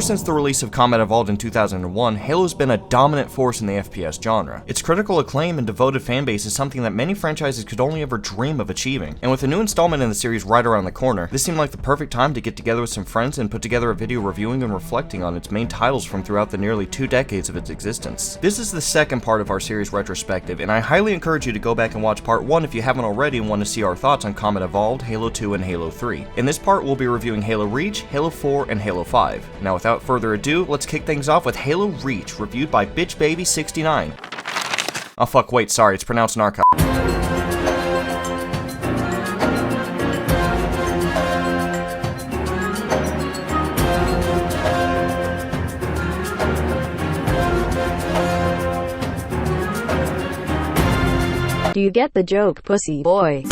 since the release of Combat Evolved in 2001, Halo's been a dominant force in the FPS genre. Its critical acclaim and devoted fanbase is something that many franchises could only ever dream of achieving, and with a new installment in the series right around the corner, this seemed like the perfect time to get together with some friends and put together a video reviewing and reflecting on its main titles from throughout the nearly 2 decades of its existence. This is the second part of our series Retrospective, and I highly encourage you to go back and watch part 1 if you haven't already and want to see our thoughts on Combat Evolved, Halo 2, and Halo 3. In this part, we'll be reviewing Halo Reach, Halo 4, and Halo 5. Now without further ado, let's kick things off with Halo Reach, reviewed by BitchBaby69. Oh fuck, wait, sorry, it's pronounced Narco. Do you get the joke, pussy boy?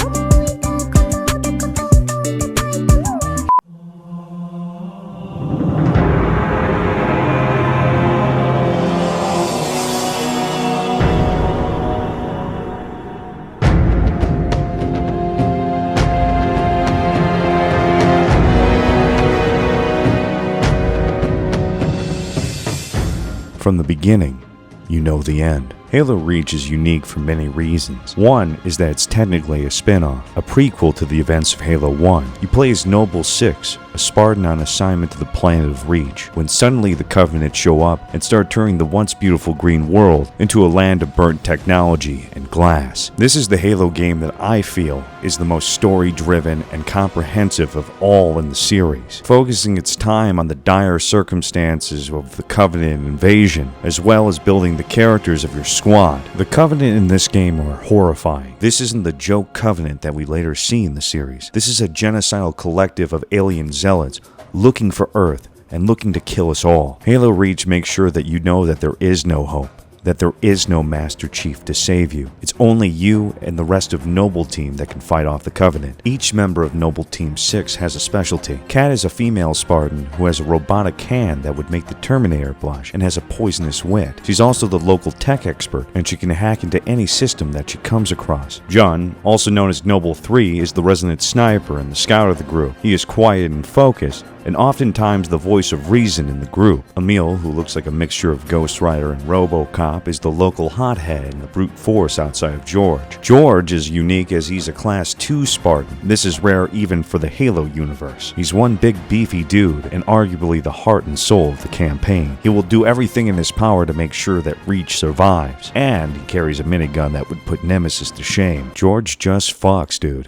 From the beginning, you know the end. Halo Reach is unique for many reasons. One is that it's technically a spin-off, a prequel to the events of Halo 1. You play as Noble 6, a Spartan on assignment to the planet of Reach, when suddenly the Covenant show up and start turning the once beautiful green world into a land of burnt technology and glass. This is the Halo game that I feel is the most story-driven and comprehensive of all in the series, focusing its time on the dire circumstances of the Covenant invasion, as well as building the characters of your squad. The Covenant in this game are horrifying. This isn't the joke Covenant that we later see in the series. This is a genocidal collective of alien zealots looking for Earth and looking to kill us all. Halo Reach makes sure that you know that there is no hope, that there is no Master Chief to save you. It's only you and the rest of Noble Team that can fight off the Covenant. Each member of Noble Team 6 has a specialty. Kat is a female Spartan who has a robotic hand that would make the Terminator blush and has a poisonous wit. She's also the local tech expert, and she can hack into any system that she comes across. John, also known as Noble 3, is the resident sniper and the scout of the group. He is quiet and focused, and oftentimes the voice of reason in the group. Emil, who looks like a mixture of Ghost Rider and RoboCop, is the local hothead and the brute force outside of George. George is unique as he's a Class 2 Spartan. This is rare even for the Halo universe. He's one big beefy dude and arguably the heart and soul of the campaign. He will do everything in his power to make sure that Reach survives, and he carries a minigun that would put Nemesis to shame. George just fucks, dude.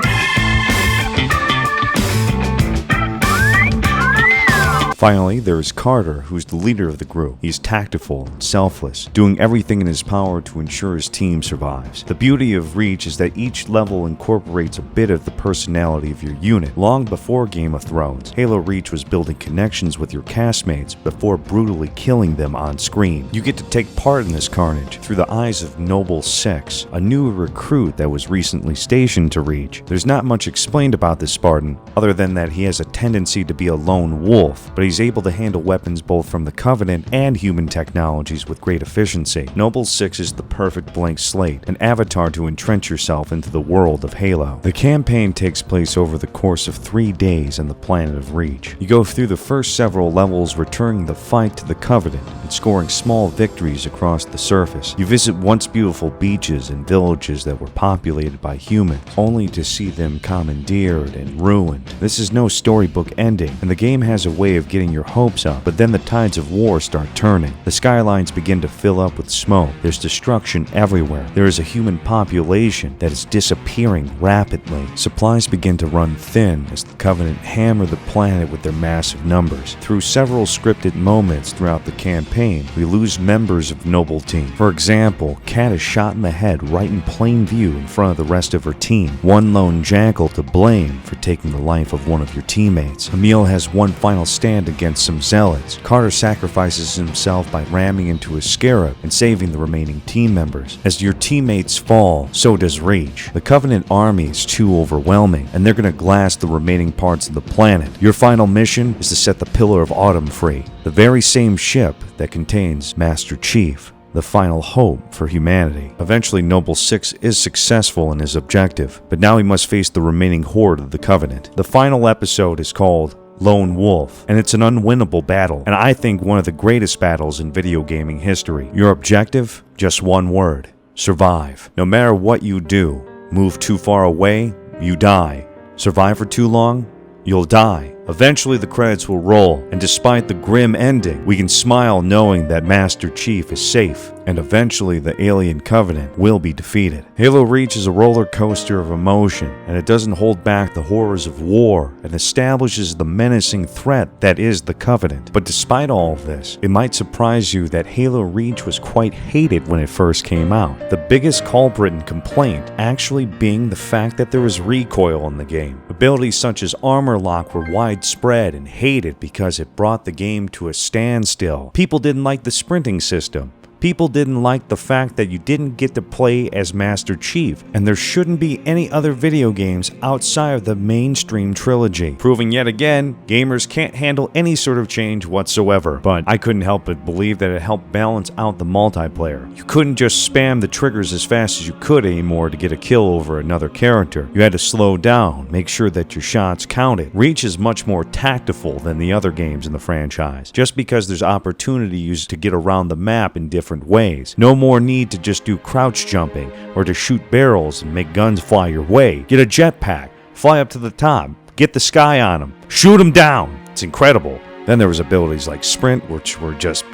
Finally, there is Carter, who's the leader of the group. He's tactful and selfless, doing everything in his power to ensure his team survives. The beauty of Reach is that each level incorporates a bit of the personality of your unit. Long before Game of Thrones, Halo Reach was building connections with your castmates before brutally killing them on screen. You get to take part in this carnage through the eyes of Noble 6, a new recruit that was recently stationed to Reach. There's not much explained about this Spartan, other than that he has a tendency to be a lone wolf, but he's able to handle weapons both from the Covenant and human technologies with great efficiency. Noble 6 is the perfect blank slate, an avatar to entrench yourself into the world of Halo. The campaign takes place over the course of 3 days on the planet of Reach. You go through the first several levels returning the fight to the Covenant and scoring small victories across the surface. You visit once beautiful beaches and villages that were populated by humans, only to see them commandeered and ruined. This is no storybook ending, and the game has a way of getting your hopes up, but then the tides of war start turning. The skylines begin to fill up with smoke. There's destruction everywhere. There is a human population that is disappearing rapidly. Supplies begin to run thin as the Covenant hammer the planet with their massive numbers. Through several scripted moments throughout the campaign, we lose members of Noble Team. For example, Kat is shot in the head right in plain view in front of the rest of her team. One lone jackal to blame for taking the life of one of your teammates. Emil has one final stand against some zealots. Carter sacrifices himself by ramming into a scarab and saving the remaining team members. As your teammates fall, so does Reach. The Covenant army is too overwhelming, and they're gonna glass the remaining parts of the planet. Your final mission is to set the Pillar of Autumn free, the very same ship that contains Master Chief, the final hope for humanity. Eventually, Noble 6 is successful in his objective, but now he must face the remaining horde of the Covenant. The final episode is called lone wolf, and it's an unwinnable battle, and I think one of the greatest battles in video gaming history. Your objective? Just one word: survive. No matter what you do, move too far away, you die. Survive for too long, you'll die. Eventually the credits will roll, and despite the grim ending, we can smile knowing that Master Chief is safe, and eventually the Alien Covenant will be defeated. Halo Reach is a roller coaster of emotion, and it doesn't hold back the horrors of war and establishes the menacing threat that is the Covenant. But despite all of this, it might surprise you that Halo Reach was quite hated when it first came out. The biggest culprit and complaint actually being the fact that there was recoil in the game. Abilities such as armor lock were widespread and hated because it brought the game to a standstill. People didn't like the sprinting system. People didn't like the fact that you didn't get to play as Master Chief, and there shouldn't be any other video games outside of the mainstream trilogy. Proving yet again, gamers can't handle any sort of change whatsoever. But I couldn't help but believe that it helped balance out the multiplayer. You couldn't just spam the triggers as fast as you could anymore to get a kill over another character. You had to slow down, make sure that your shots counted. Reach is much more tactful than the other games in the franchise, just because there's opportunities to get around the map in different ways. No more need to just do crouch jumping or to shoot barrels and make guns fly your way. Get a jetpack, fly up to the top, get the sky on them, shoot them down. It's incredible. Then there was abilities like sprint, which were just,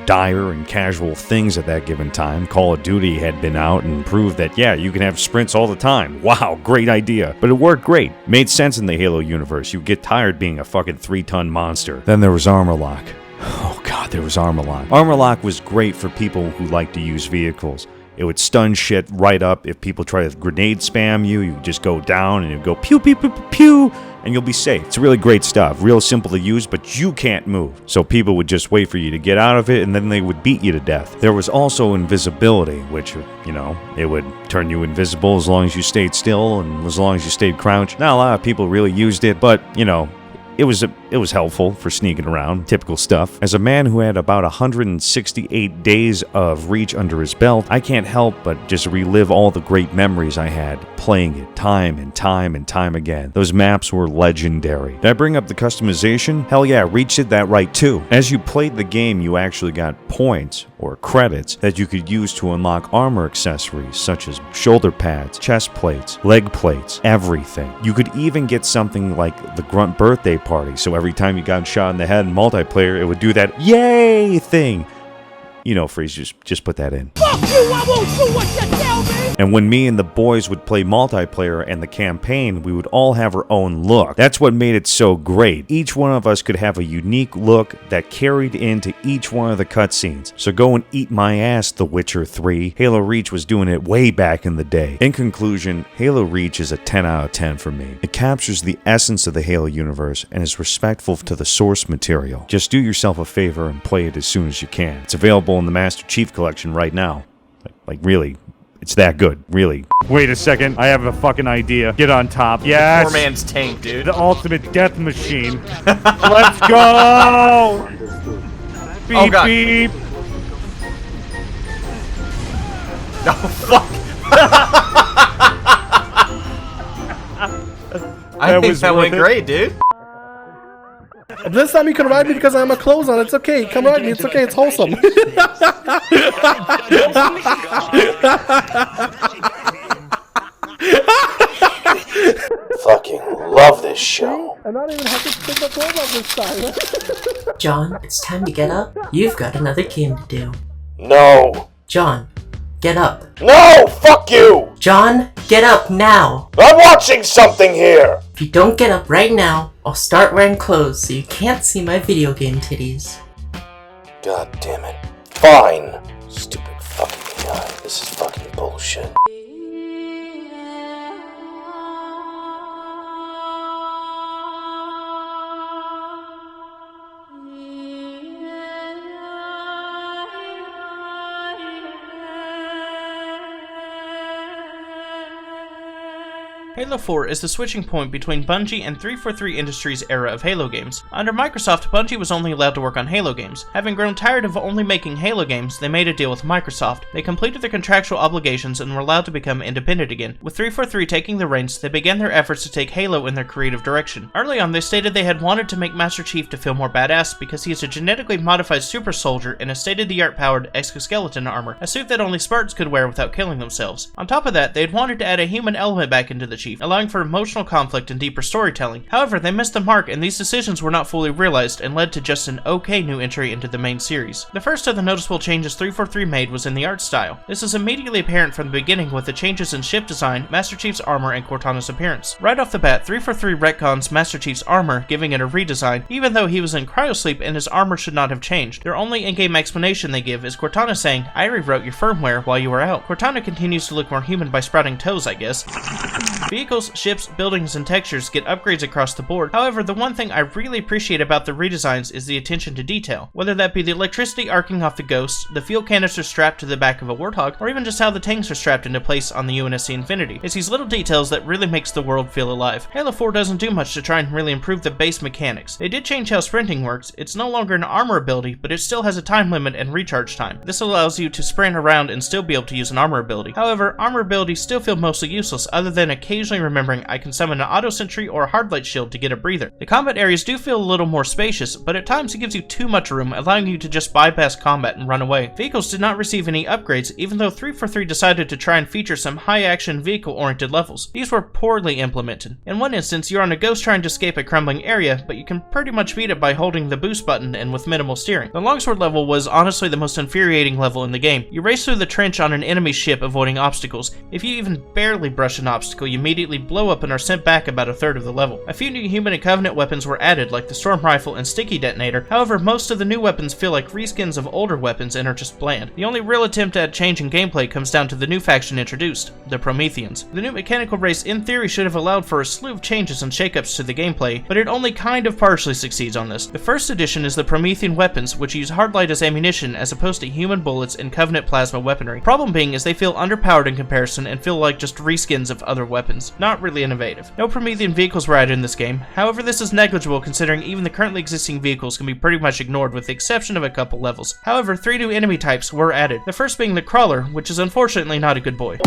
dire and casual things at that given time. Call of Duty had been out and proved that, yeah, you can have sprints all the time. Wow, great idea. But it worked great. Made sense in the Halo universe. You get tired being a fucking 3-ton monster. Then there was armor lock. Oh god, there was armor lock. Armor lock was great for people who like to use vehicles. It would stun shit right up. If people try to grenade spam you, you just go down and it would go pew pew pew pew pew, and you'll be safe. It's really great stuff. Real simple to use, but you can't move. So people would just wait for you to get out of it, and then they would beat you to death. There was also invisibility, which, it would turn you invisible as long as you stayed still and as long as you stayed crouched. Not a lot of people really used it, but, it was helpful for sneaking around, typical stuff. As a man who had about 168 days of Reach under his belt, I can't help but just relive all the great memories I had playing it time and time and time again. Those maps were legendary. Did I bring up the customization? Hell yeah, Reach did that right too. As you played the game, you actually got points or credits that you could use to unlock armor accessories such as shoulder pads, chest plates, leg plates, everything. You could even get something like the Grunt birthday party, so every time you got shot in the head in multiplayer, it would do that yay thing. Freeze, just put that in. Fuck you, I won't do what you tell me! And when me and the boys would play multiplayer and the campaign, we would all have our own look. That's what made it so great. Each one of us could have a unique look that carried into each one of the cutscenes. So go and eat my ass, The Witcher 3. Halo Reach was doing it way back in the day. In conclusion, Halo Reach is a 10 out of 10 for me. It captures the essence of the Halo universe and is respectful to the source material. Just do yourself a favor and play it as soon as you can. It's available in the Master Chief Collection right now. Like really, it's that good, really. Wait a second, I have a fucking idea. Get on top. Yes! Poor man's tank, dude. The ultimate death machine. Let's go! Beep, oh, God. beep. No, fuck. I think that went great, dude. This time you can ride me because I have my clothes on. It's okay. Come ride me. It's okay. It's wholesome. Fucking love this show. I'm not even happy to pick my clothes off this time. John, it's time to get up. You've got another game to do. No. John, get up. No! Fuck you! John, get up now. I'm watching something here! If you don't get up right now, I'll start wearing clothes so you can't see my video game titties. God damn it. Fine. Stupid fucking guy. This is fucking bullshit. Halo 4 is the switching point between Bungie and 343 Industries' era of Halo games. Under Microsoft, Bungie was only allowed to work on Halo games. Having grown tired of only making Halo games, they made a deal with Microsoft. They completed their contractual obligations and were allowed to become independent again. With 343 taking the reins, they began their efforts to take Halo in their creative direction. Early on, they stated they had wanted to make Master Chief to feel more badass because he is a genetically modified super soldier in a state-of-the-art powered exoskeleton armor, a suit that only Spartans could wear without killing themselves. On top of that, they had wanted to add a human element back into the Chief, allowing for emotional conflict and deeper storytelling. However, they missed the mark and these decisions were not fully realized and led to just an okay new entry into the main series. The first of the noticeable changes 343 made was in the art style. This is immediately apparent from the beginning with the changes in ship design, Master Chief's armor, and Cortana's appearance. Right off the bat, 343 retcons Master Chief's armor, giving it a redesign, even though he was in cryosleep and his armor should not have changed. Their only in-game explanation they give is Cortana saying, "I rewrote your firmware while you were out." Cortana continues to look more human by sprouting toes, I guess. Vehicles, ships, buildings, and textures get upgrades across the board. However, the one thing I really appreciate about the redesigns is the attention to detail. Whether that be the electricity arcing off the Ghosts, the fuel canister strapped to the back of a Warthog, or even just how the tanks are strapped into place on the UNSC Infinity. It's these little details that really makes the world feel alive. Halo 4 doesn't do much to try and really improve the base mechanics. They did change how sprinting works. It's no longer an armor ability, but it still has a time limit and recharge time. This allows you to sprint around and still be able to use an armor ability. However, armor abilities still feel mostly useless other than occasionally remembering I can summon an auto sentry or a hard light shield to get a breather. The combat areas do feel a little more spacious, but at times it gives you too much room, allowing you to just bypass combat and run away. Vehicles did not receive any upgrades, even though 343 decided to try and feature some high-action vehicle-oriented levels. These were poorly implemented. In one instance, you're on a Ghost trying to escape a crumbling area, but you can pretty much beat it by holding the boost button and with minimal steering. The longsword level was honestly the most infuriating level in the game. You race through the trench on an enemy ship avoiding obstacles. If you even barely brush an obstacle, you immediately blow up and are sent back about a third of the level. A few new Human and Covenant weapons were added, like the Storm Rifle and Sticky Detonator. However, most of the new weapons feel like reskins of older weapons and are just bland. The only real attempt at change in gameplay comes down to the new faction introduced, the Prometheans. The new mechanical race in theory should have allowed for a slew of changes and shakeups to the gameplay, but it only kind of partially succeeds on this. The first addition is the Promethean weapons, which use hard light as ammunition as opposed to human bullets and Covenant plasma weaponry. Problem being is they feel underpowered in comparison and feel like just reskins of other weapons. Not really innovative. No Promethean vehicles were added in this game. However, this is negligible considering even the currently existing vehicles can be pretty much ignored with the exception of a couple levels. However, 3 new enemy types were added. The first being the Crawler, which is unfortunately not a good boy.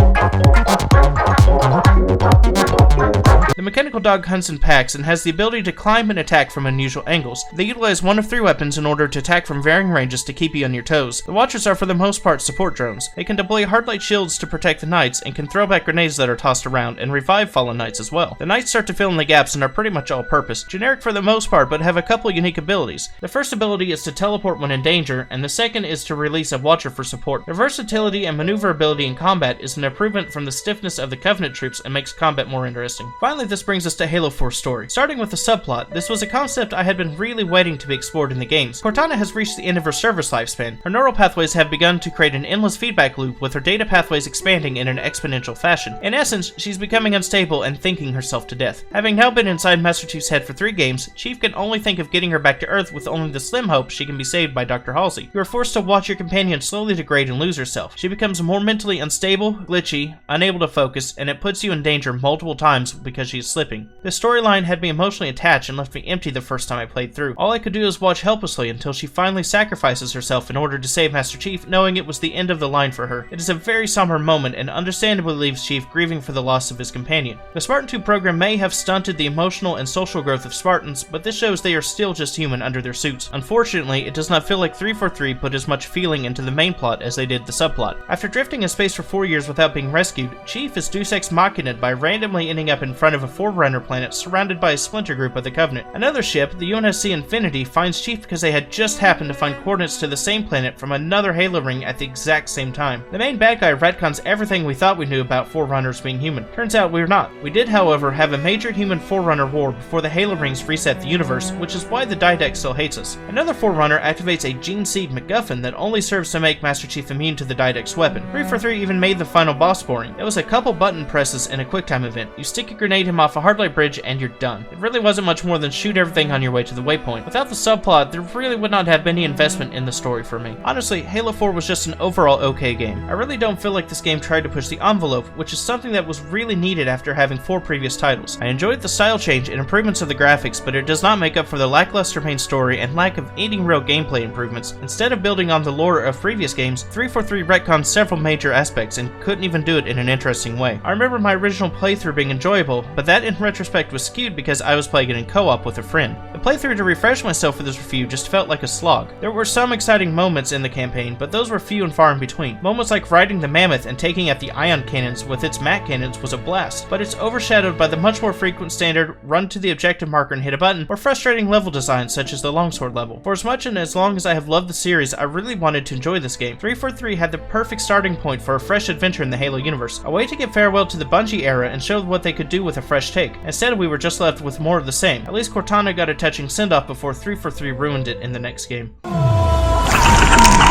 The mechanical dog hunts in packs and has the ability to climb and attack from unusual angles. They utilize one of 3 weapons in order to attack from varying ranges to keep you on your toes. The Watchers are for the most part support drones. They can deploy hard light shields to protect the Knights and can throw back grenades that are tossed around and revive fallen Knights as well. The Knights start to fill in the gaps and are pretty much all-purpose, generic for the most part but have a couple unique abilities. The first ability is to teleport when in danger, and the second is to release a Watcher for support. Their versatility and maneuverability in combat is an improvement from the stiffness of the Covenant troops and makes combat more interesting. Finally, this brings us to Halo 4's story. Starting with the subplot, this was a concept I had been really waiting to be explored in the games. Cortana has reached the end of her service lifespan. Her neural pathways have begun to create an endless feedback loop with her data pathways expanding in an exponential fashion. In essence, she's becoming unstable and thinking herself to death. Having now been inside Master Chief's head for 3 games, Chief can only think of getting her back to Earth with only the slim hope she can be saved by Dr. Halsey. You are forced to watch your companion slowly degrade and lose herself. She becomes more mentally unstable, glitchy, unable to focus, and it puts you in danger multiple times because she is slipping. This storyline had me emotionally attached and left me empty the first time I played through. All I could do was watch helplessly until she finally sacrifices herself in order to save Master Chief, knowing it was the end of the line for her. It is a very somber moment and understandably leaves Chief grieving for the loss of his companion. The Spartan 2 program may have stunted the emotional and social growth of Spartans, but this shows they are still just human under their suits. Unfortunately, it does not feel like 343 put as much feeling into the main plot as they did the subplot. After drifting in space for 4 years without being rescued, Chief is Deus Ex Machina'd by randomly ending up in front of a Forerunner planet surrounded by a splinter group of the Covenant. Another ship, the UNSC Infinity, finds Chief because they had just happened to find coordinates to the same planet from another Halo ring at the exact same time. The main bad guy retcons everything we thought we knew about Forerunners being human. Turns out we're not. We did, however, have a major human Forerunner war before the Halo rings reset the universe, which is why the Didact still hates us. Another Forerunner activates a gene seed MacGuffin that only serves to make Master Chief immune to the Didact's weapon. 343 even made the final boss boring. It was a couple couple button presses and a QuickTime event. You stick a grenade him off a hardlight bridge and you're done. It really wasn't much more than shoot everything on your way to the waypoint. Without the subplot, there really would not have been any investment in the story for me. Honestly, Halo 4 was just an overall okay game. I really don't feel like this game tried to push the envelope, which is something that was really needed after having 4 previous titles. I enjoyed the style change and improvements of the graphics, but it does not make up for the lackluster main story and lack of any real gameplay improvements. Instead of building on the lore of previous games, 343 retconned several major aspects and couldn't even do it in an interesting way. I remember my original playthrough being enjoyable, but that in retrospect was skewed because I was playing it in co-op with a friend. The playthrough to refresh myself for this review just felt like a slog. There were some exciting moments in the campaign, but those were few and far in between. Moments like riding the mammoth and taking out the ion cannons with its mat cannons was a blast, but it's overshadowed by the much more frequent standard run to the objective marker and hit a button, or frustrating level designs such as the longsword level. For as much and as long as I have loved the series, I really wanted to enjoy this game. 343 had the perfect starting point for a fresh adventure in the Halo universe, a way to give farewell to the Bungie era and show what they could do with a fresh take. Instead, we were just left with more of the same. At least Cortana got a touching send-off before 343 ruined it in the next game. I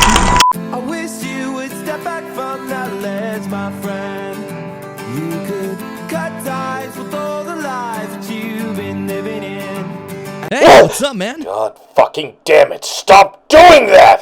wish you would step back from that ledge, my friend. You could cut ties with all the lies that you've been living in. Hey, what's up, man? God fucking damn it, stop doing that!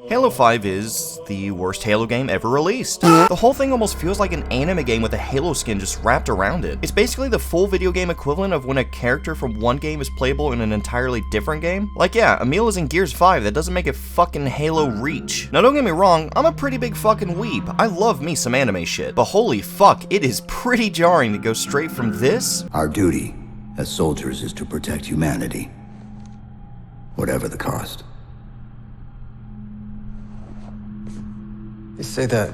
Halo 5 is the worst Halo game ever released. The whole thing almost feels like an anime game with a Halo skin just wrapped around it. It's basically the full video game equivalent of when a character from one game is playable in an entirely different game. Like, yeah, Emil is in Gears 5, that doesn't make it fucking Halo Reach. Now don't get me wrong, I'm a pretty big fucking weeb. I love me some anime shit, but holy fuck, it is pretty jarring to go straight from this. Our duty as soldiers is to protect humanity, whatever the cost. You say that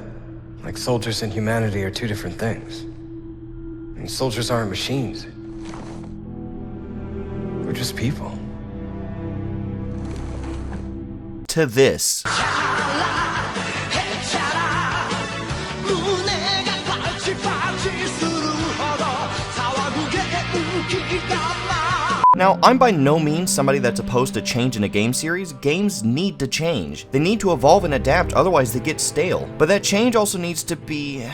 like soldiers and humanity are two different things. I mean, soldiers aren't machines. They're just people. To this. Now, I'm by no means somebody that's opposed to change in a game series. Games need to change. They need to evolve and adapt, otherwise they get stale. But that change also needs to be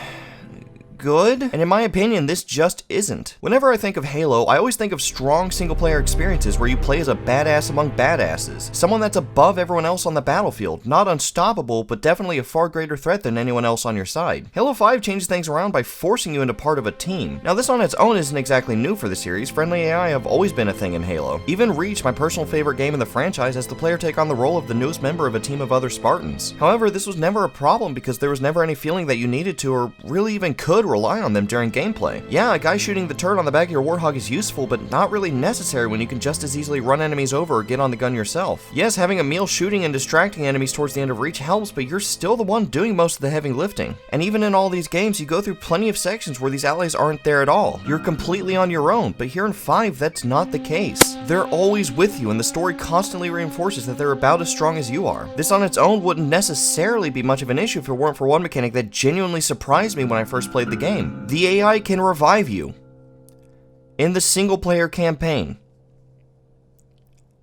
good, and in my opinion, this just isn't. Whenever I think of Halo, I always think of strong single-player experiences where you play as a badass among badasses, someone that's above everyone else on the battlefield, not unstoppable, but definitely a far greater threat than anyone else on your side. Halo 5 changes things around by forcing you into part of a team. Now, this on its own isn't exactly new for the series. Friendly AI have always been a thing in Halo. Even Reach, my personal favorite game in the franchise, has the player take on the role of the newest member of a team of other Spartans. However, this was never a problem because there was never any feeling that you needed to or really even could rely on them during gameplay. Yeah, a guy shooting the turret on the back of your Warthog is useful, but not really necessary when you can just as easily run enemies over or get on the gun yourself. Yes, having Emil shooting and distracting enemies towards the end of Reach helps, but you're still the one doing most of the heavy lifting. And even in all these games, you go through plenty of sections where these allies aren't there at all. You're completely on your own, but here in 5, that's not the case. They're always with you, and the story constantly reinforces that they're about as strong as you are. This on its own wouldn't necessarily be much of an issue if it weren't for one mechanic that genuinely surprised me when I first played the game. The AI can revive you in the single-player campaign.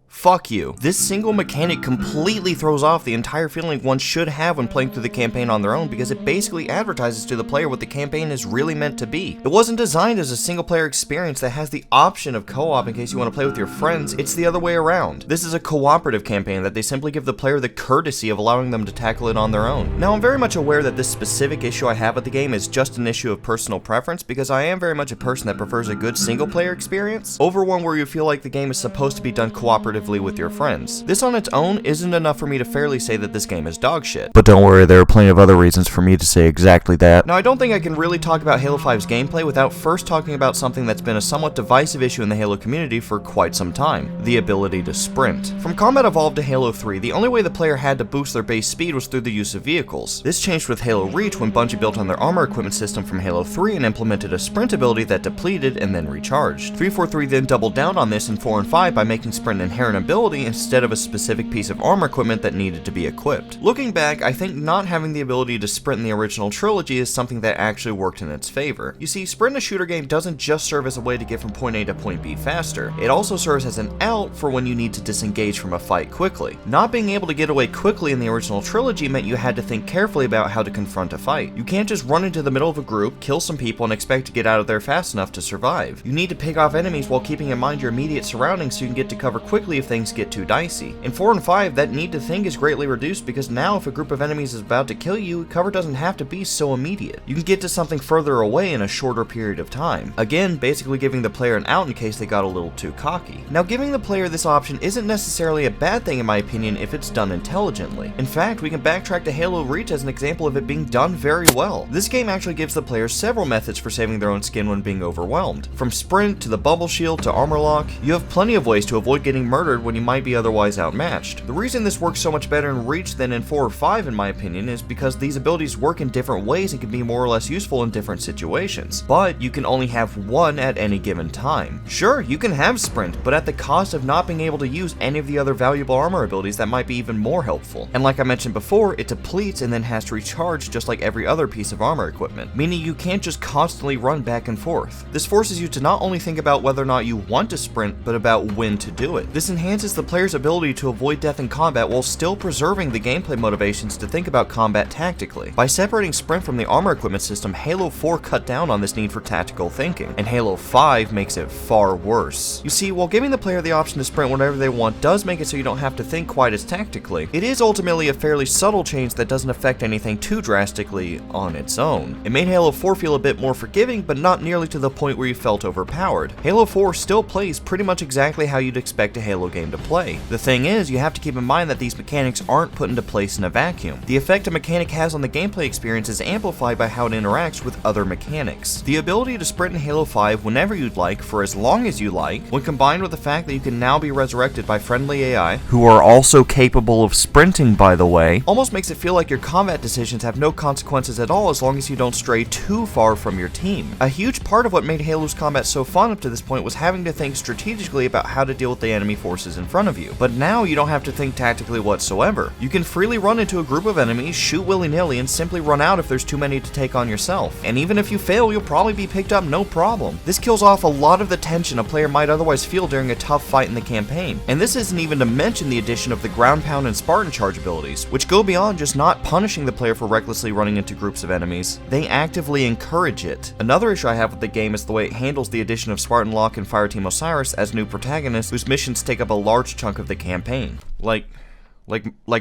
Fuck you. This single mechanic completely throws off the entire feeling one should have when playing through the campaign on their own because it basically advertises to the player what the campaign is really meant to be. It wasn't designed as a single player experience that has the option of co-op in case you want to play with your friends. It's the other way around. This is a cooperative campaign that they simply give the player the courtesy of allowing them to tackle it on their own. Now, I'm very much aware that this specific issue I have with the game is just an issue of personal preference because I am very much a person that prefers a good single player experience over one where you feel like the game is supposed to be done cooperatively with your friends. This on its own isn't enough for me to fairly say that this game is dog shit. But don't worry, there are plenty of other reasons for me to say exactly that. Now, I don't think I can really talk about Halo 5's gameplay without first talking about something that's been a somewhat divisive issue in the Halo community for quite some time: the ability to sprint. From Combat Evolved to Halo 3, the only way the player had to boost their base speed was through the use of vehicles. This changed with Halo Reach when Bungie built on their armor equipment system from Halo 3 and implemented a sprint ability that depleted and then recharged. 343 then doubled down on this in 4 and 5 by making sprint an inherent an ability instead of a specific piece of armor equipment that needed to be equipped. Looking back, I think not having the ability to sprint in the original trilogy is something that actually worked in its favor. You see, sprint in a shooter game doesn't just serve as a way to get from point A to point B faster, it also serves as an out for when you need to disengage from a fight quickly. Not being able to get away quickly in the original trilogy meant you had to think carefully about how to confront a fight. You can't just run into the middle of a group, kill some people, and expect to get out of there fast enough to survive. You need to pick off enemies while keeping in mind your immediate surroundings so you can get to cover quickly if things get too dicey. In 4 and 5, that need to think is greatly reduced because now if a group of enemies is about to kill you, cover doesn't have to be so immediate. You can get to something further away in a shorter period of time. Again, basically giving the player an out in case they got a little too cocky. Now, giving the player this option isn't necessarily a bad thing in my opinion if it's done intelligently. In fact, we can backtrack to Halo Reach as an example of it being done very well. This game actually gives the player several methods for saving their own skin when being overwhelmed. From sprint to the bubble shield to armor lock, you have plenty of ways to avoid getting murdered when you might be otherwise outmatched. The reason this works so much better in Reach than in 4 or 5 in my opinion is because these abilities work in different ways and can be more or less useful in different situations, but you can only have one at any given time. Sure, you can have sprint, but at the cost of not being able to use any of the other valuable armor abilities that might be even more helpful. And like I mentioned before, it depletes and then has to recharge just like every other piece of armor equipment, meaning you can't just constantly run back and forth. This forces you to not only think about whether or not you want to sprint, but about when to do it. This enhances the player's ability to avoid death in combat while still preserving the gameplay motivations to think about combat tactically. By separating sprint from the armor equipment system, Halo 4 cut down on this need for tactical thinking, and Halo 5 makes it far worse. You see, while giving the player the option to sprint whenever they want does make it so you don't have to think quite as tactically, it is ultimately a fairly subtle change that doesn't affect anything too drastically on its own. It made Halo 4 feel a bit more forgiving, but not nearly to the point where you felt overpowered. Halo 4 still plays pretty much exactly how you'd expect a Halo game to play. The thing is, you have to keep in mind that these mechanics aren't put into place in a vacuum. The effect a mechanic has on the gameplay experience is amplified by how it interacts with other mechanics. The ability to sprint in Halo 5 whenever you'd like, for as long as you like, when combined with the fact that you can now be resurrected by friendly AI, who are also capable of sprinting by the way, almost makes it feel like your combat decisions have no consequences at all as long as you don't stray too far from your team. A huge part of what made Halo's combat so fun up to this point was having to think strategically about how to deal with the enemy forces in front of you. But now you don't have to think tactically whatsoever. You can freely run into a group of enemies, shoot willy-nilly, and simply run out if there's too many to take on yourself. And even if you fail, you'll probably be picked up no problem. This kills off a lot of the tension a player might otherwise feel during a tough fight in the campaign. And this isn't even to mention the addition of the ground pound and Spartan charge abilities, which go beyond just not punishing the player for recklessly running into groups of enemies. They actively encourage it. Another issue I have with the game is the way it handles the addition of Spartan Locke and Fireteam Osiris as new protagonists whose missions take up a large chunk of the campaign. Like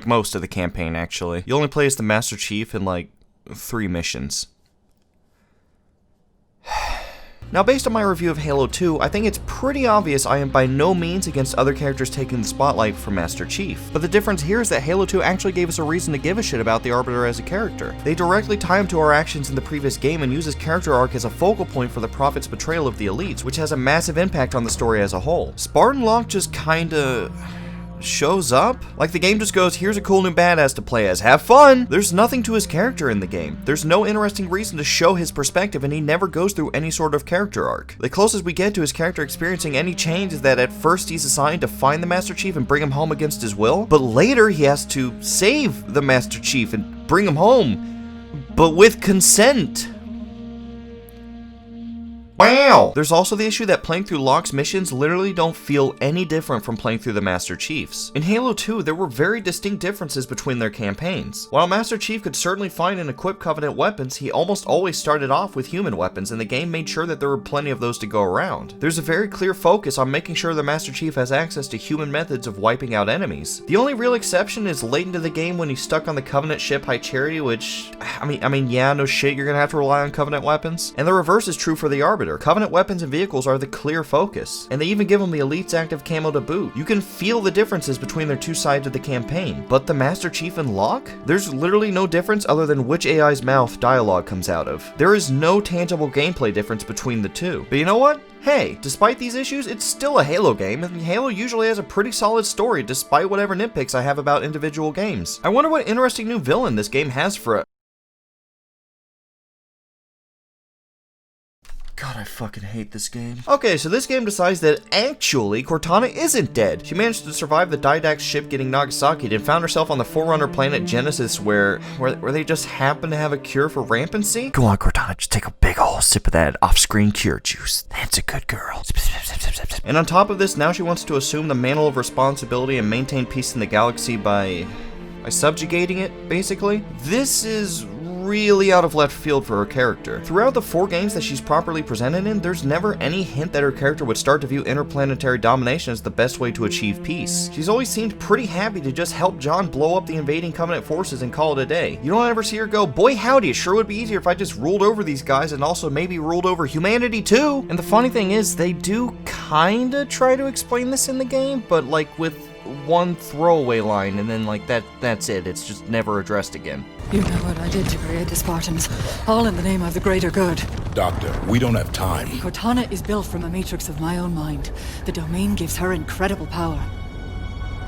most of the campaign, actually. You only play as the Master Chief in, like, 3 missions. Now, based on my review of Halo 2, I think it's pretty obvious I am by no means against other characters taking the spotlight for Master Chief. But the difference here is that Halo 2 actually gave us a reason to give a shit about the Arbiter as a character. They directly tie him to our actions in the previous game and use his character arc as a focal point for the Prophet's betrayal of the Elites, which has a massive impact on the story as a whole. Spartan Locke just kinda shows up? Like the game just goes, here's a cool new badass to play as, have fun! There's nothing to his character in the game. There's no interesting reason to show his perspective, and he never goes through any sort of character arc. The closest we get to his character experiencing any change is that at first he's assigned to find the Master Chief and bring him home against his will, but later he has to save the Master Chief and bring him home, but with consent. Wow! There's also the issue that playing through Locke's missions literally don't feel any different from playing through the Master Chief's. In Halo 2, there were very distinct differences between their campaigns. While Master Chief could certainly find and equip Covenant weapons, he almost always started off with human weapons, and the game made sure that there were plenty of those to go around. There's a very clear focus on making sure the Master Chief has access to human methods of wiping out enemies. The only real exception is late into the game when he's stuck on the Covenant ship High Charity, which, I mean, yeah, no shit, you're gonna have to rely on Covenant weapons. And the reverse is true for the Arbiter. Covenant weapons and vehicles are the clear focus, and they even give them the Elite's active camo to boot. You can feel the differences between their two sides of the campaign, but the Master Chief and Locke? There's literally no difference other than which AI's mouth dialogue comes out of. There is no tangible gameplay difference between the two. But you know what? Hey, despite these issues, it's still a Halo game, and Halo usually has a pretty solid story despite whatever nitpicks I have about individual games. I wonder what interesting new villain this game has for a... God, I fucking hate this game. Okay, so this game decides that actually Cortana isn't dead. She managed to survive the Didax ship getting Nagasaki'd and found herself on the Forerunner planet Genesis where they just happen to have a cure for rampancy. Go on, Cortana, just take a big ol' sip of that off-screen cure juice. That's a good girl. And on top of this, now she wants to assume the mantle of responsibility and maintain peace in the galaxy by subjugating it, basically. This is really out of left field for her character. Throughout the 4 games that she's properly presented in, there's never any hint that her character would start to view interplanetary domination as the best way to achieve peace. She's always seemed pretty happy to just help John blow up the invading Covenant forces and call it a day. You don't ever see her go, boy howdy, it sure would be easier if I just ruled over these guys and also maybe ruled over humanity too. And the funny thing is, they do kinda try to explain this in the game, but like with one throwaway line, and then like that's it. It's just never addressed again. You know what I did to create the Spartans, all in the name of the greater good. Doctor, we don't have time. Cortana is built from a matrix of my own mind. The domain gives her incredible power.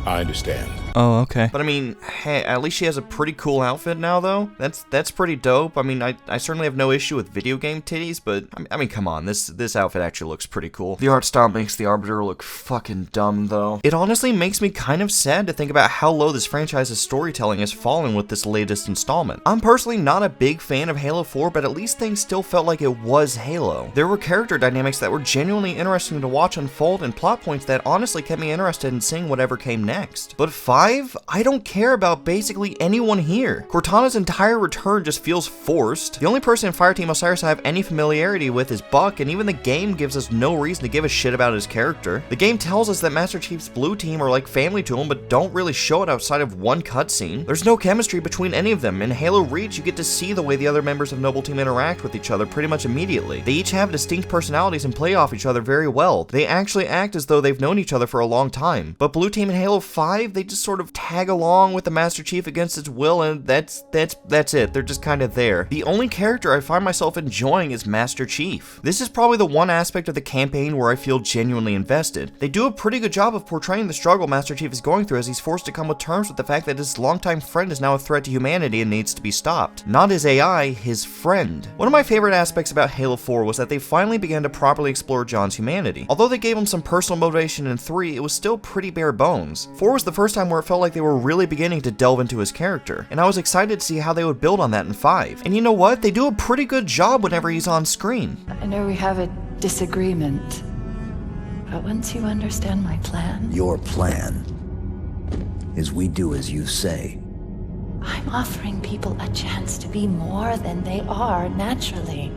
I understand. Oh, okay. But I mean, hey, at least she has a pretty cool outfit now, though. That's pretty dope. I mean, I certainly have no issue with video game titties, but I mean, come on, this outfit actually looks pretty cool. The art style makes the Arbiter look fucking dumb, though. It honestly makes me kind of sad to think about how low this franchise's storytelling has fallen with this latest installment. I'm personally not a big fan of Halo 4, but at least things still felt like it was Halo. There were character dynamics that were genuinely interesting to watch unfold, and plot points that honestly kept me interested in seeing whatever came next. But 5, I don't care about basically anyone here. Cortana's entire return just feels forced. The only person in Fireteam Osiris I have any familiarity with is Buck, and even the game gives us no reason to give a shit about his character. The game tells us that Master Chief's blue team are like family to him, but don't really show it outside of one cutscene. There's no chemistry between any of them. In Halo Reach, you get to see the way the other members of Noble Team interact with each other pretty much immediately. They each have distinct personalities and play off each other very well. They actually act as though they've known each other for a long time. But Blue Team in Halo 5, they just sort of tag along with the Master Chief against its will, and that's it. They're just kind of there. The only character I find myself enjoying is Master Chief. This is probably the one aspect of the campaign where I feel genuinely invested. They do a pretty good job of portraying the struggle Master Chief is going through as he's forced to come with terms with the fact that his longtime friend is now a threat to humanity and needs to be stopped. Not his AI, his friend. One of my favorite aspects about Halo 4 was that they finally began to properly explore John's humanity. Although they gave him some personal motivation in 3, it was still pretty bare bones. 4 was the first time where it felt like they were really beginning to delve into his character, and I was excited to see how they would build on that in 5. And you know what? They do a pretty good job whenever he's on screen. I know we have a disagreement, but once you understand my plan... Your plan is we do as you say. I'm offering people a chance to be more than they are naturally.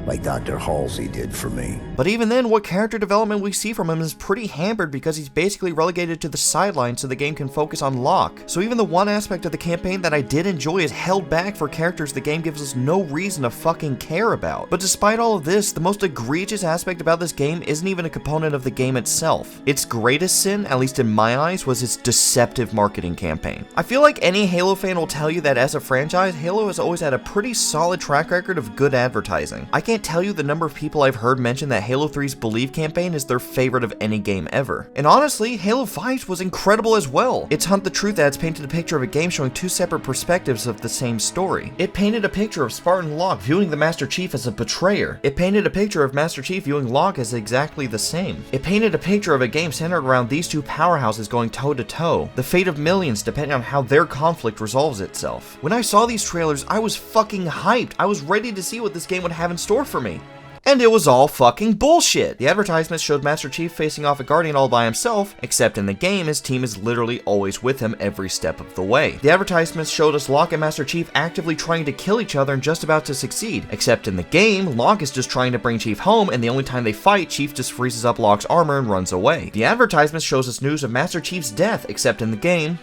Like Dr. Halsey did for me. But even then, what character development we see from him is pretty hampered because he's basically relegated to the sidelines so the game can focus on Locke. So even the one aspect of the campaign that I did enjoy is held back for characters the game gives us no reason to fucking care about. But despite all of this, the most egregious aspect about this game isn't even a component of the game itself. Its greatest sin, at least in my eyes, was its deceptive marketing campaign. I feel like any Halo fan will tell you that as a franchise, Halo has always had a pretty solid track record of good advertising. I can't tell you the number of people I've heard mention that Halo 3's Believe campaign is their favorite of any game ever. And honestly, Halo 5 was incredible as well. Its Hunt the Truth ads painted a picture of a game showing 2 separate perspectives of the same story. It painted a picture of Spartan Locke viewing the Master Chief as a betrayer. It painted a picture of Master Chief viewing Locke as exactly the same. It painted a picture of a game centered around these 2 powerhouses going toe to toe. The fate of millions depending on how their conflict resolves itself. When I saw these trailers, I was fucking hyped. I was ready to see what this game would have in store for me. And it was all fucking bullshit. The advertisements showed Master Chief facing off a Guardian all by himself, except in the game, his team is literally always with him every step of the way. The advertisements showed us Locke and Master Chief actively trying to kill each other and just about to succeed, except in the game, Locke is just trying to bring Chief home, and the only time they fight, Chief just freezes up Locke's armor and runs away. The advertisement shows us news of Master Chief's death, except in the game,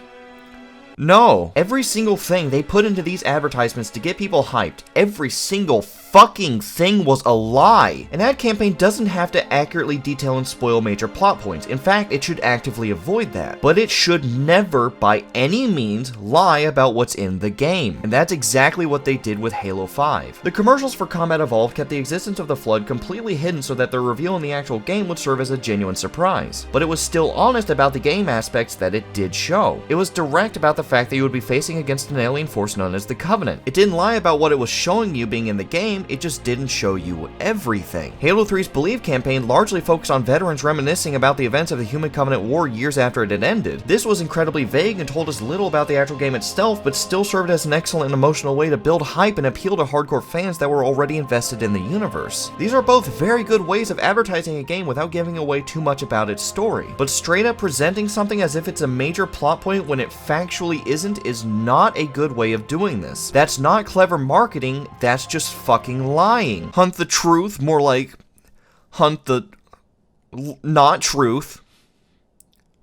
no. Every single thing they put into these advertisements to get people hyped, every single fucking thing was a lie. An ad campaign doesn't have to accurately detail and spoil major plot points. In fact, it should actively avoid that. But it should never, by any means, lie about what's in the game. And that's exactly what they did with Halo 5. The commercials for Combat Evolved kept the existence of the Flood completely hidden so that their reveal in the actual game would serve as a genuine surprise. But it was still honest about the game aspects that it did show. It was direct about the fact that you would be facing against an alien force known as the Covenant. It didn't lie about what it was showing you being in the game, game, it just didn't show you everything. Halo 3's Believe campaign largely focused on veterans reminiscing about the events of the Human Covenant War years after it had ended. This was incredibly vague and told us little about the actual game itself, but still served as an excellent and emotional way to build hype and appeal to hardcore fans that were already invested in the universe. These are both very good ways of advertising a game without giving away too much about its story, but straight up presenting something as if it's a major plot point when it factually isn't is not a good way of doing this. That's not clever marketing, that's just fucking lying. Hunt the truth, more like hunt the not truth.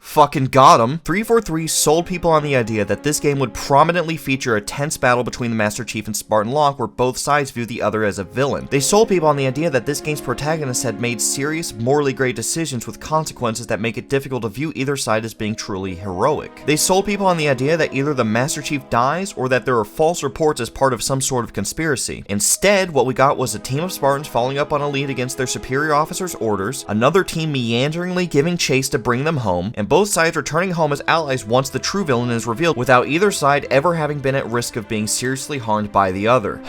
Fucking got 'em. 343 sold people on the idea that this game would prominently feature a tense battle between the Master Chief and Spartan Locke where both sides view the other as a villain. They sold people on the idea that this game's protagonist had made serious, morally great decisions with consequences that make it difficult to view either side as being truly heroic. They sold people on the idea that either the Master Chief dies or that there are false reports as part of some sort of conspiracy. Instead, what we got was a team of Spartans following up on a lead against their superior officer's orders, another team meanderingly giving chase to bring them home, and both sides returning home as allies once the true villain is revealed, without either side ever having been at risk of being seriously harmed by the other.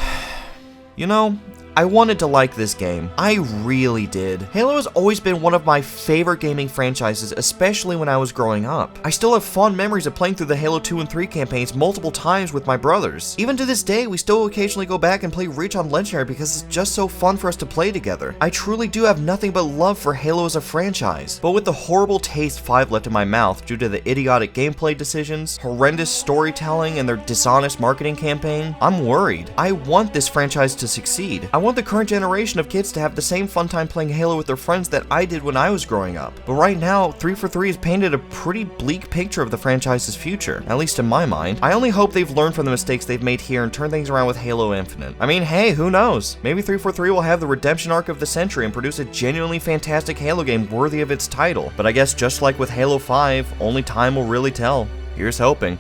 You know, I wanted to like this game. I really did. Halo has always been one of my favorite gaming franchises, especially when I was growing up. I still have fond memories of playing through the Halo 2 and 3 campaigns multiple times with my brothers. Even to this day, we still occasionally go back and play Reach on Legendary because it's just so fun for us to play together. I truly do have nothing but love for Halo as a franchise. But with the horrible taste 5 left in my mouth due to the idiotic gameplay decisions, horrendous storytelling, and their dishonest marketing campaign, I'm worried. I want this franchise to succeed. I want the current generation of kids to have the same fun time playing Halo with their friends that I did when I was growing up. But right now, 343 has painted a pretty bleak picture of the franchise's future, at least in my mind. I only hope they've learned from the mistakes they've made here and turned things around with Halo Infinite. I mean, hey, who knows? Maybe 343 will have the redemption arc of the century and produce a genuinely fantastic Halo game worthy of its title. But I guess just like with Halo 5, only time will really tell. Here's hoping.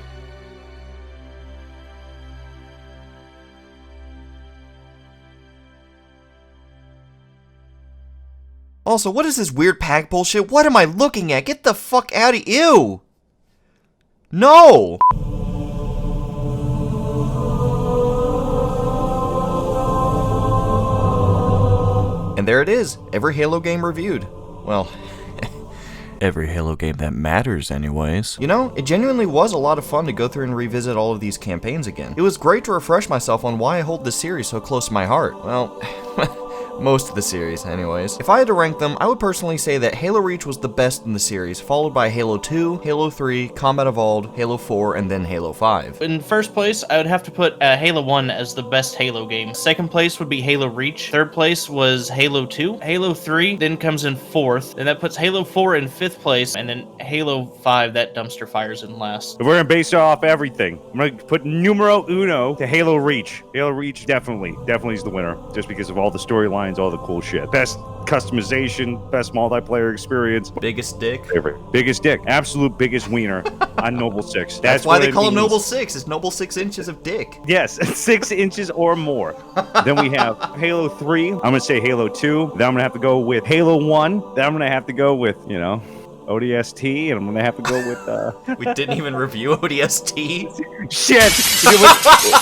Also, what is this weird pack bullshit? What am I looking at? Get the fuck out of ew! No! And there it is, every Halo game reviewed. Well, every Halo game that matters anyways. You know, it genuinely was a lot of fun to go through and revisit all of these campaigns again. It was great to refresh myself on why I hold this series so close to my heart. Well, most of the series, anyways. If I had to rank them, I would personally say that Halo Reach was the best in the series, followed by Halo 2, Halo 3, Combat Evolved, Halo 4, and then Halo 5. In first place, I would have to put Halo 1 as the best Halo game. Second place would be Halo Reach. Third place was Halo 2. Halo 3 then comes in fourth, and that puts Halo 4 in fifth place, and then Halo 5, that dumpster fires in last. If we're gonna base it off everything, I'm gonna put numero uno to Halo Reach. Halo Reach definitely is the winner, just because of all the storylines, all the cool shit. Best customization, best multiplayer experience. Biggest dick. Biggest dick. Absolute biggest wiener on Noble 6. That's why they call him Noble 6. It's Noble 6 inches of dick. Yes, 6 inches or more. Then we have Halo 3. I'm gonna say Halo 2. Then I'm gonna have to go with Halo 1. Then I'm gonna have to go with, you know, ODST, and I'm gonna have to go with We didn't even review ODST. Shit!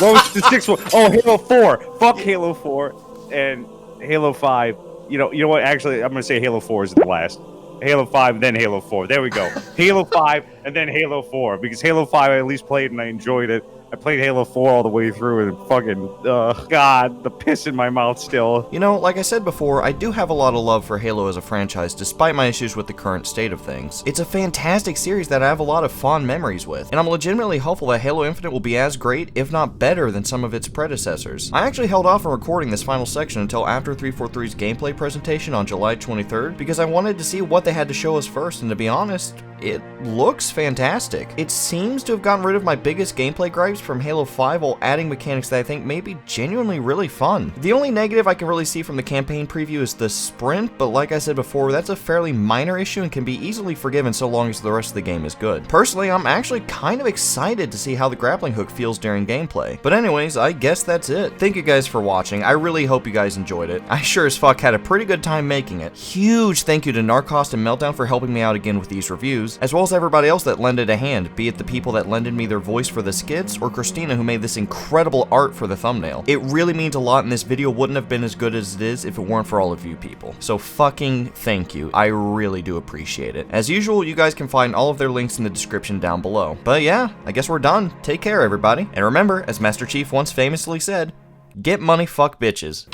What was the sixth one? Oh, Halo 4. Fuck Halo 4 and Halo 5. You know what? Actually, I'm gonna say Halo 4 is the last. Halo 5, then Halo 4. There we go. Halo 5, and then Halo 4. Because Halo 5 I at least played and I enjoyed it. I played Halo 4 all the way through and fucking, God, the piss in my mouth still. You know, like I said before, I do have a lot of love for Halo as a franchise, despite my issues with the current state of things. It's a fantastic series that I have a lot of fond memories with, and I'm legitimately hopeful that Halo Infinite will be as great, if not better, than some of its predecessors. I actually held off on recording this final section until after 343's gameplay presentation on July 23rd, because I wanted to see what they had to show us first, and to be honest, it looks fantastic. It seems to have gotten rid of my biggest gameplay gripes from Halo 5 while adding mechanics that I think may be genuinely really fun. The only negative I can really see from the campaign preview is the sprint, but like I said before, that's a fairly minor issue and can be easily forgiven so long as the rest of the game is good. Personally, I'm actually kind of excited to see how the grappling hook feels during gameplay. But anyways, I guess that's it. Thank you guys for watching. I really hope you guys enjoyed it. I sure as fuck had a pretty good time making it. Huge thank you to Narcost and Meltdown for helping me out again with these reviews, as well as everybody else that lended a hand, be it the people that lended me their voice for the skits, or or Christina who made this incredible art for the thumbnail. It really means a lot, and this video wouldn't have been as good as it is if it weren't for all of you people. So fucking thank you. I really do appreciate it. As usual, you guys can find all of their links in the description down below. But yeah, I guess we're done. Take care, everybody. And remember, as Master Chief once famously said, get money, fuck bitches.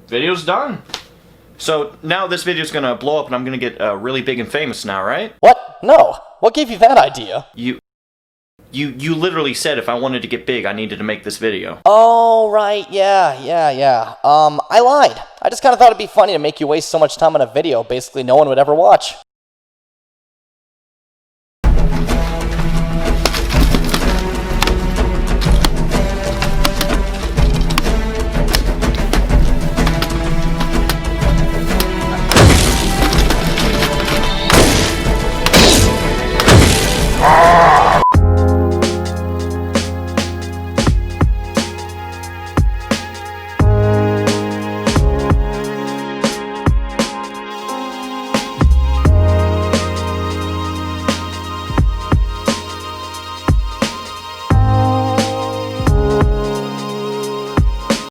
Video's done. So now this video's gonna blow up and I'm gonna get really big and famous now, right? What? No. What gave you that idea? You literally said if I wanted to get big, I needed to make this video. Oh, right. Yeah. I lied. I just kind of thought it'd be funny to make you waste so much time on a video basically no one would ever watch.